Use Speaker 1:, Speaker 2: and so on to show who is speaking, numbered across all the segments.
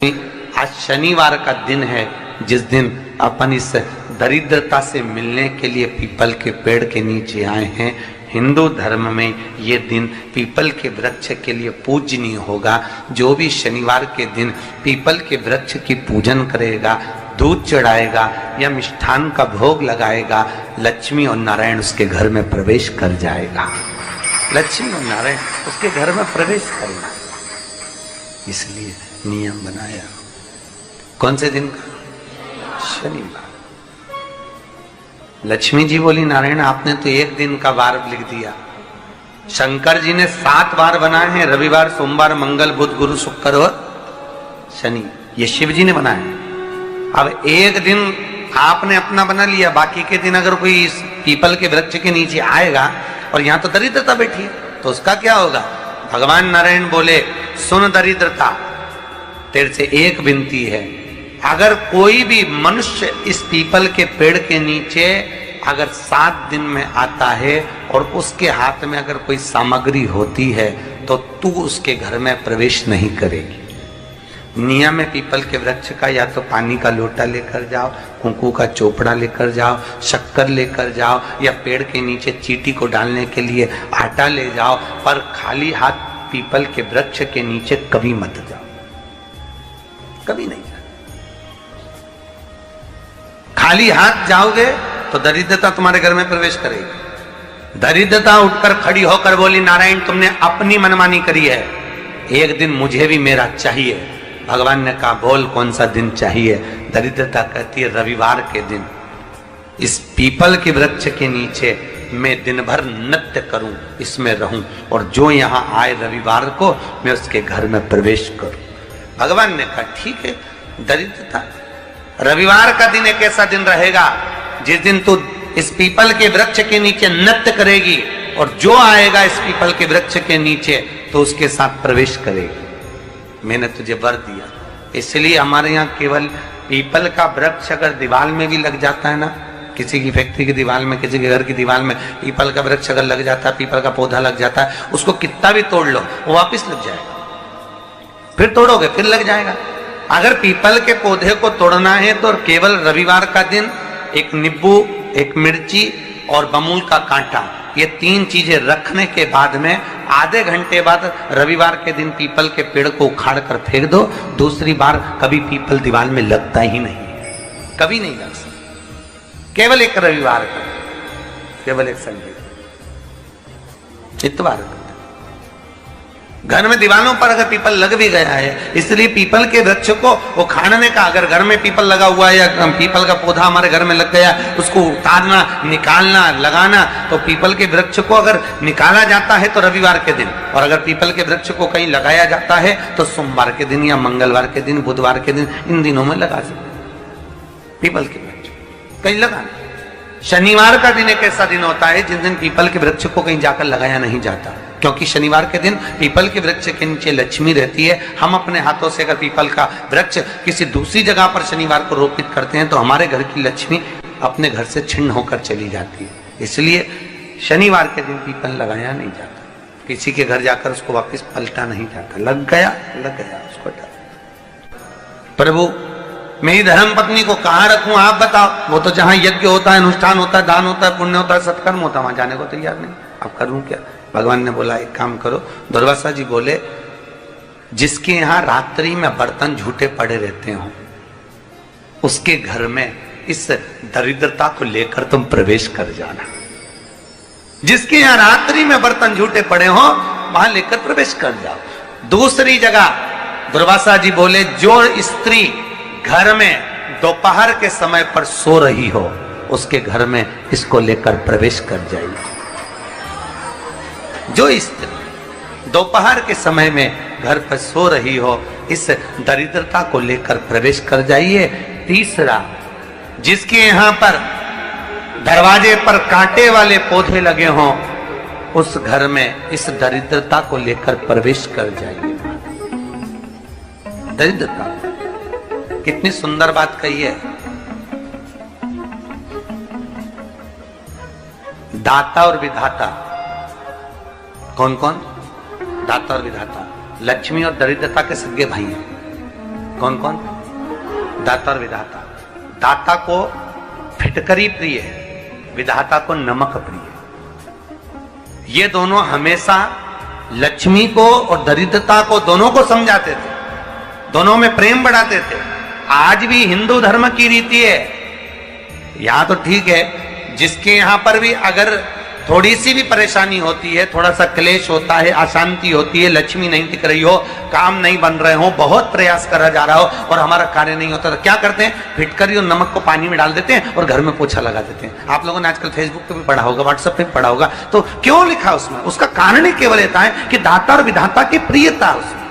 Speaker 1: आज शनिवार का दिन है, जिस दिन अपन इस दरिद्रता से मिलने के लिए पीपल के पेड़ के नीचे आए हैं। हिंदू धर्म में ये दिन पीपल के वृक्ष के लिए पूजनीय होगा। जो भी शनिवार के दिन पीपल के वृक्ष की पूजन करेगा, दूध चढ़ाएगा या मिष्ठान का भोग लगाएगा, लक्ष्मी और नारायण उसके घर में प्रवेश कर जाएगा। लक्ष्मी और नारायण उसके घर में प्रवेश करेगा, इसलिए नियम बनाया। कौन से दिन का? शनिवार। लक्ष्मी जी बोली, नारायण आपने तो एक दिन का वार लिख दिया। शंकर जी ने 7 वार बनाए हैं, रविवार, सोमवार, मंगल, बुध, गुरु, शुक्र और शनि। ये शिव जी ने बनाए। अब एक दिन आपने अपना बना लिया, बाकी के दिन अगर कोई इस पीपल के वृक्ष के नीचे आएगा और यहां तो दरिद्रता बैठी है, तो उसका क्या होगा? भगवान नारायण बोले, सुन दरिद्रता, तेरे से एक विनती है, अगर कोई भी मनुष्य इस पीपल के पेड़ के नीचे अगर 7 दिन में आता है और उसके हाथ में अगर कोई सामग्री होती है तो तू उसके घर में प्रवेश नहीं करेगी। नियम है पीपल के वृक्ष का, या तो पानी का लोटा लेकर जाओ, कुंकू का चोपड़ा लेकर जाओ, शक्कर लेकर जाओ, या पेड़ के नीचे चींटी को डालने के लिए आटा ले जाओ, पर खाली हाथ पीपल के वृक्ष के नीचे कभी मत जाओ, कभी नहीं जाओ। खाली हाथ जाओगे तो दरिद्रता तुम्हारे घर में प्रवेश करेगी। दरिद्रता उठकर खड़ी होकर बोली, नारायण तुमने अपनी मनमानी करी है, एक दिन मुझे भी मेरा चाहिए। भगवान ने कहा, बोल कौन सा दिन चाहिए? दरिद्रता कहती है, रविवार के दिन इस पीपल के वृक्ष के नीचे मैं दिन भर नृत्य करूं, इसमें रहूं, और जो यहां आए रविवार को मैं उसके घर में प्रवेश करूं। भगवान ने कहा, ठीक है। दरिद्रता, रविवार का दिन एक ऐसा दिन रहेगा जिस दिन तू इस पीपल के वृक्ष के नीचे नृत्य करेगी, और जो आएगा इस पीपल के वृक्ष के नीचे तो उसके साथ प्रवेश करेगी। मैंने तुझे वर दिया। इसलिए हमारे यहाँ केवल पीपल का वृक्ष अगर दीवार में भी लग जाता है ना, किसी की फैक्ट्री की दीवार में, किसी के घर की दीवार में पीपल का वृक्ष अगर लग जाता है, पीपल का पौधा लग जाता है, उसको कितना भी तोड़ लो वो वापिस लग जाएगा। फिर तोड़ोगे फिर लग जाएगा। अगर पीपल के पौधे को तोड़ना है तो केवल रविवार का दिन एक नींबू, एक मिर्ची और बमूल का कांटा, ये 3 चीजें रखने के बाद में आधे घंटे बाद रविवार के दिन पीपल के पेड़ को उखाड़ कर फेंक दो। दूसरी बार कभी पीपल दीवार में लगता ही नहीं, कभी नहीं लग सकता। केवल एक रविवार का, केवल एक संडे, इतवार का। घर में दीवारों पर अगर पीपल लग भी गया है, इसलिए पीपल के वृक्ष को उखाड़ने का, अगर घर में पीपल लगा हुआ है या पीपल का पौधा हमारे घर में लग गया, उसको उतारना, निकालना, लगाना, तो पीपल के वृक्ष को अगर निकाला जाता है तो रविवार के दिन, और अगर पीपल के वृक्ष को कहीं लगाया जाता है तो सोमवार के दिन या मंगलवार के दिन, बुधवार के दिन, इन दिनों में लगा सकते पीपल के वृक्ष कहीं लगाना। शनिवार का दिन एक ऐसा दिन होता है जिस दिन पीपल के वृक्ष को कहीं जाकर लगाया नहीं जाता, क्योंकि शनिवार के दिन पीपल के वृक्ष के नीचे लक्ष्मी रहती है। हम अपने हाथों से अगर पीपल का वृक्ष किसी दूसरी जगह पर शनिवार को रोपित करते हैं तो हमारे घर की लक्ष्मी अपने घर से छिन्न होकर चली जाती है। इसलिए शनिवार के दिन पीपल लगाया नहीं जाता, किसी के घर जाकर उसको वापस पलटा नहीं जाता। लग गया उसको प्रभु मेरी धर्म पत्नी को कहाँ रखूं आप बताओ? वो तो जहां यज्ञ होता है, अनुष्ठान होता है, दान होता है, पुण्य होता है, सत्कर्म होता है, वहां जाने को तैयार नहीं। अब करूं क्या? भगवान ने बोला, एक काम करो। दुर्वासा जी बोले, जिसके यहां रात्रि में बर्तन झूठे पड़े रहते हो, उसके घर में इस दरिद्रता को लेकर तुम प्रवेश कर जाना। जिसके यहां रात्रि में बर्तन झूठे पड़े हो, वहां लेकर प्रवेश कर जाओ। दूसरी जगह दुर्वासा जी बोले, जो स्त्री घर में दोपहर के समय पर सो रही हो, उसके घर में इसको लेकर प्रवेश कर जाइए। जो स्त्री दोपहर के समय में घर पर सो रही हो, इस दरिद्रता को लेकर प्रवेश कर जाइए। तीसरा, जिसके यहां पर दरवाजे पर कांटे वाले पौधे लगे हों, उस घर में इस दरिद्रता को लेकर प्रवेश कर जाइए। दरिद्रता, कितनी सुंदर बात कही है। दाता और विधाता, कौन कौन? दाता और विधाता, लक्ष्मी और दरिद्रता के सगे भाई हैं। कौन कौन? दाता और विधाता। दाता को फिटकरी प्रिय है, विधाता को नमक प्रिय है। ये दोनों हमेशा लक्ष्मी को और दरिद्रता को दोनों को समझाते थे, दोनों में प्रेम बढ़ाते थे। आज भी हिंदू धर्म की रीति है, यहां तो ठीक है, जिसके यहां पर भी अगर थोड़ी सी भी परेशानी होती है, थोड़ा सा क्लेश होता है, अशांति होती है, लक्ष्मी नहीं टिक रही हो, काम नहीं बन रहे हो, बहुत प्रयास करा जा रहा हो और हमारा कार्य नहीं होता, तो क्या करते हैं? फिटकरी और नमक को पानी में डाल देते हैं और घर में पोछा लगा देते हैं। आप लोगों ने आजकल फेसबुक पे भी पढ़ा होगा, व्हाट्सएप पे भी पढ़ा होगा। तो क्यों लिखा उसमें? उसका कारण ही केवल इतना है कि दाता और विधाता की प्रियता उसमें।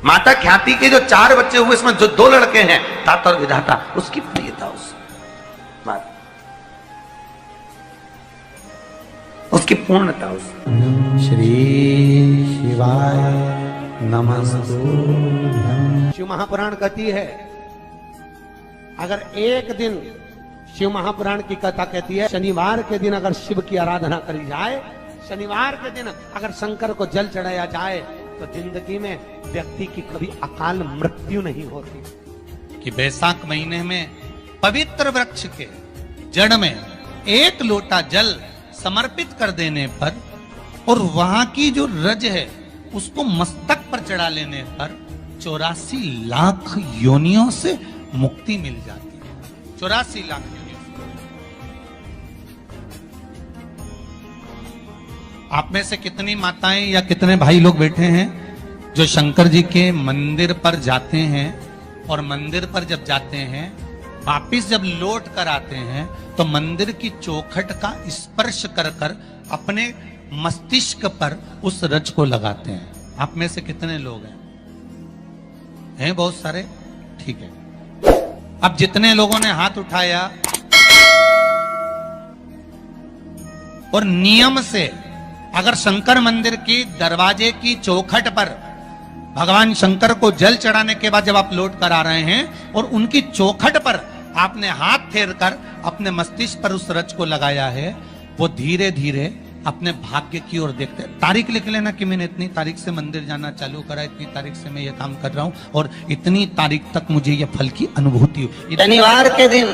Speaker 1: माता ख्याति के जो 4 बच्चे हुए, इसमें जो 2 लड़के हैं, दाता और विधाता, उसकी प्रियता उसकी पूर्णता उसमें।
Speaker 2: श्री शिवाय नमस्तुभ्यं।
Speaker 3: शिव महापुराण कहती है, अगर एक दिन, शिव महापुराण की कथा कहती है, शनिवार के दिन अगर शिव की आराधना करी जाए, शनिवार के दिन अगर शंकर को जल चढ़ाया जाए, तो जिंदगी में व्यक्ति की कभी अकाल मृत्यु नहीं होती।
Speaker 4: कि बैसाख महीने में पवित्र वृक्ष के जड़ में 1 लोटा जल समर्पित कर देने पर और वहां की जो रज है उसको मस्तक पर चढ़ा लेने पर 84 लाख योनियों से मुक्ति मिल जाती है। 84 लाख योनियों से। आप में से कितनी माताएं या कितने भाई लोग बैठे हैं जो शंकर जी के मंदिर पर जाते हैं और मंदिर पर जब जाते हैं, वापिस जब लौट कर आते हैं, तो मंदिर की चौखट का स्पर्श कर कर अपने मस्तिष्क पर उस रज को लगाते हैं? आप में से कितने लोग हैं बहुत सारे? ठीक है। अब जितने लोगों ने हाथ उठाया और नियम से अगर शंकर मंदिर की दरवाजे की चौखट पर भगवान शंकर को जल चढ़ाने के बाद जब आप लौट कर आ रहे हैं और उनकी चौखट पर आपने हाथ फेर कर अपने मस्तिष्क पर उस रज को लगाया है, वो धीरे धीरे अपने भाग्य की ओर देखते हैं। तारीख लिख लेना कि मैंने इतनी तारीख से मंदिर जाना चालू करा, इतनी तारीख से मैं ये काम कर रहा हूं और इतनी तारीख तक मुझे ये फल की अनुभूति हुई।
Speaker 5: शनिवार के दिन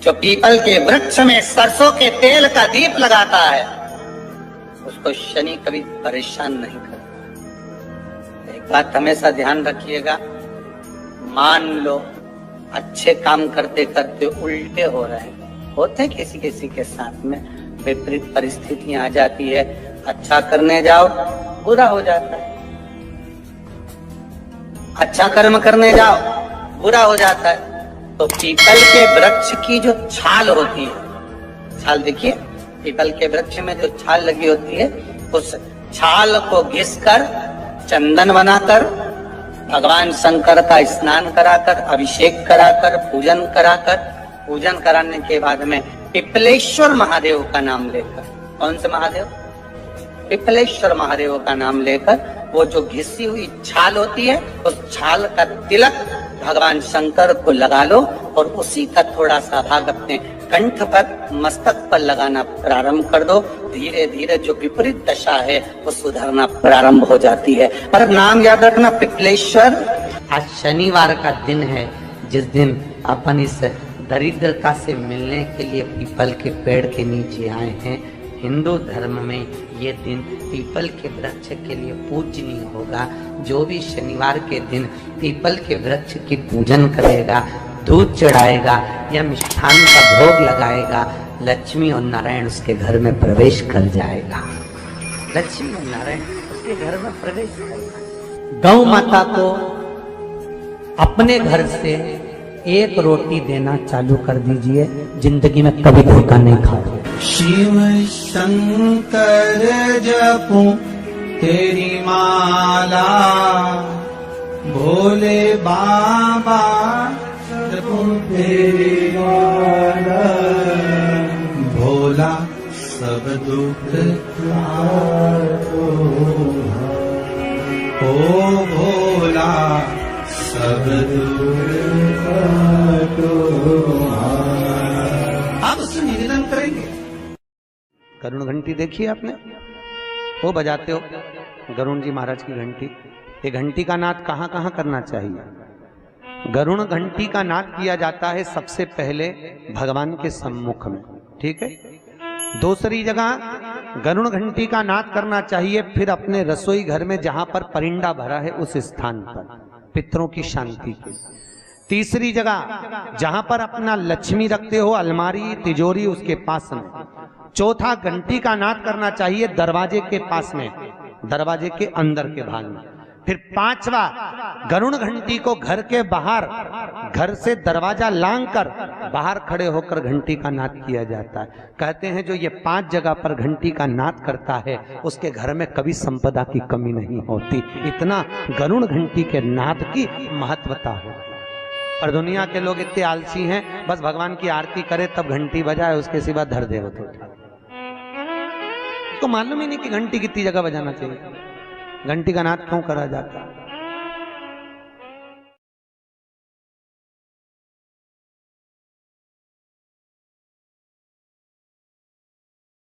Speaker 5: जो पीपल के वृक्ष में सरसों के तेल का दीप लगाता है, उसको शनि कभी परेशान नहीं करता। एक बात हमेशा ध्यान रखिएगा, मान लो अच्छे काम करते करते उल्टे हो रहे हैं, होते किसी किसी के साथ में, विपरीत परिस्थितियां आ जाती है, अच्छा करने जाओ बुरा हो जाता है, अच्छा कर्म करने जाओ बुरा हो जाता है। तो पीपल के वृक्ष की जो छाल होती है, छाल देखिए, पीपल के वृक्ष में जो छाल लगी होती है, उस छाल को घिसकर चंदन बनाकर भगवान शंकर का स्नान कराकर, अभिषेक कराकर, पूजन कराने के बाद में पिपलेश्वर महादेव का नाम लेकर, कौन से महादेव? पिपलेश्वर महादेव का नाम लेकर वो जो घिसी हुई छाल होती है, उस छाल का तिलक भगवान शंकर को लगा लो और उसी का थोड़ा सा भाग अपने कंठ पर, मस्तक पर लगाना प्रारंभ कर दो। धीरे धीरे जो विपरीत दशा है वो सुधरना प्रारंभ हो जाती है। और नाम याद रखना, पिपलेश्वर।
Speaker 6: आज शनिवार का दिन है, जिस दिन अपन इस दरिद्रता से मिलने के लिए पीपल के पेड़ के नीचे आए हैं। हिंदू धर्म में ये दिन पीपल के वृक्ष के लिए पूजनीय होगा। जो भी शनिवार के दिन पीपल के वृक्ष की पूजन करेगा, दूध चढ़ाएगा या मिष्ठान का भोग लगाएगा, लक्ष्मी और नारायण उसके घर में प्रवेश कर जाएगा। लक्ष्मी और नारायण उसके घर में प्रवेश करेगा। गौ माता को अपने घर से 1 रोटी देना चालू कर दीजिए, जिंदगी में कभी धोखा नहीं खाओगे।
Speaker 2: शिव शंकर जपूं तेरी माला, भोले बाबा जपूं तेरी माला, भोला सब दुख काटो, ओ भोला सब दुख काटो।
Speaker 1: आप उससे निवेदन करेंगे। गरुण घंटी देखी आपने? वो बजाते हो गरुण जी महाराज की घंटी,
Speaker 3: ये घंटी का नाद कहाँ कहाँ करना चाहिए? गरुण घंटी का नाद किया जाता है सबसे पहले भगवान के सम्मुख में, ठीक है। दूसरी जगह गरुण घंटी का नाद करना चाहिए फिर अपने रसोई घर में जहां पर परिंदा भरा है उस स्थान पर, पितरों की शांति के। तीसरी जगह जहां पर अपना लक्ष्मी रखते हो, अलमारी तिजोरी उसके पास में। चौथा घंटी का नाद करना चाहिए दरवाजे के पास में, दरवाजे के अंदर के भाग में। फिर पांचवा गरुण घंटी को घर के बाहर, घर से दरवाजा लांग कर बाहर खड़े होकर घंटी का नाद किया जाता है। कहते हैं जो ये 5 जगह पर घंटी का नाद करता है उसके घर में कभी संपदा की कमी नहीं होती। इतना गरुण घंटी के नाद की महत्वता है। पर दुनिया के लोग इतने आलसी हैं, बस भगवान की आरती करे तब घंटी बजाए, उसके सिवा धर दे होते। तो मालूम ही नहीं कि घंटी कितनी जगह बजाना चाहिए, घंटी का नाद क्यों करा जाता है।